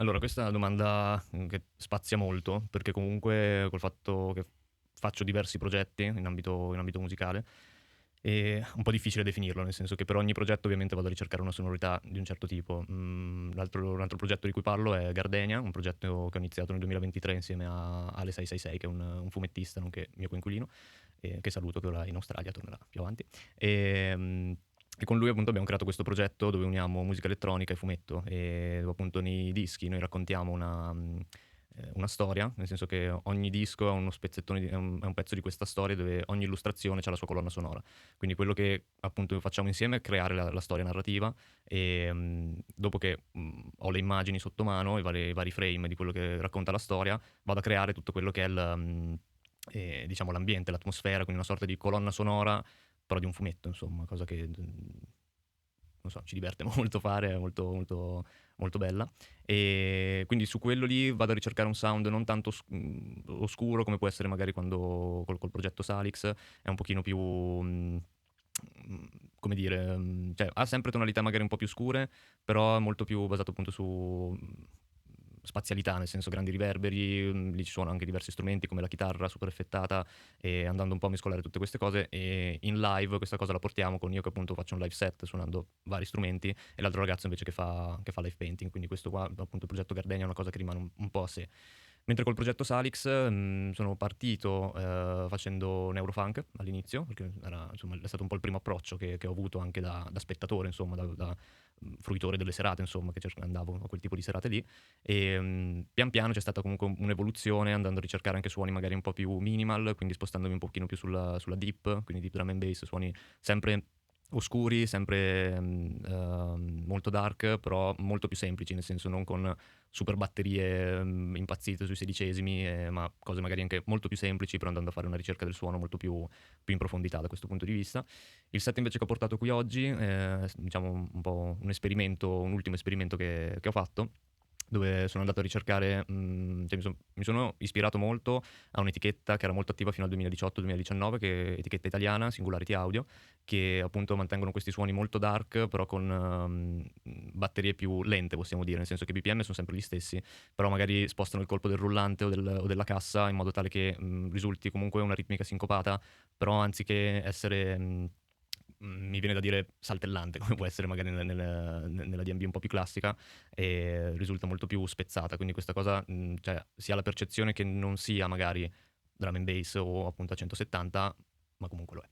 Allora, questa è una domanda che spazia molto, perché comunque col fatto che faccio diversi progetti in ambito musicale, è un po' difficile definirlo, nel senso che per ogni progetto ovviamente vado a ricercare una sonorità di un certo tipo. Un altro progetto di cui parlo è Gardenia, un progetto che ho iniziato nel 2023 insieme a Ale 666, che è un fumettista, nonché mio coinquilino, che saluto, che ora è in Australia, tornerà più avanti. E con lui appunto abbiamo creato questo progetto dove uniamo musica elettronica e fumetto e dove appunto nei dischi noi raccontiamo una storia, nel senso che ogni disco ha uno spezzettone, è un pezzo di questa storia dove ogni illustrazione ha la sua colonna sonora. Quindi quello che appunto facciamo insieme è creare la storia narrativa e dopo che ho le immagini sotto mano, i vari frame di quello che racconta la storia, vado a creare tutto quello che è diciamo l'ambiente, l'atmosfera, quindi una sorta di colonna sonora però di un fumetto, insomma, cosa che non so, ci diverte molto fare, è molto, molto, molto bella. E quindi su quello lì vado a ricercare un sound non tanto oscuro come può essere magari quando col progetto Salix, è un pochino più, come dire, cioè ha sempre tonalità magari un po' più scure, però è molto più basato appunto su spazialità, nel senso grandi riverberi, lì ci sono anche diversi strumenti come la chitarra super effettata e andando un po' a mescolare tutte queste cose e in live questa cosa la portiamo con io che appunto faccio un live set suonando vari strumenti e l'altro ragazzo invece che fa live painting, quindi questo qua appunto il progetto Gardenia è una cosa che rimane un po' a sé. Mentre col progetto Salix sono partito facendo neurofunk all'inizio, perché insomma, è stato un po' il primo approccio che ho avuto anche da spettatore, insomma, da fruitore delle serate, insomma, che andavo a quel tipo di serate lì. E pian piano c'è stata comunque un'evoluzione, andando a ricercare anche suoni magari un po' più minimal, quindi spostandomi un pochino più sulla deep, quindi deep drum and bass, suoni sempre oscuri, sempre molto dark, però molto più semplici, nel senso non con super batterie impazzite sui sedicesimi, ma cose magari anche molto più semplici, però andando a fare una ricerca del suono molto più in profondità da questo punto di vista. Il set invece che ho portato qui oggi è diciamo un po' un esperimento, un ultimo esperimento che ho fatto, dove sono andato a ricercare, cioè mi sono ispirato molto a un'etichetta che era molto attiva fino al 2018-2019, che è etichetta italiana, Singularity Audio, che appunto mantengono questi suoni molto dark, però con batterie più lente, possiamo dire, nel senso che i BPM sono sempre gli stessi, però magari spostano il colpo del rullante o della cassa in modo tale che risulti comunque una ritmica sincopata, però anziché essere mi viene da dire saltellante, come può essere magari nella D&B un po' più classica, e risulta molto più spezzata. Quindi questa cosa, cioè, si ha la percezione che non sia magari drum and bass o appunto a 170, ma comunque lo è.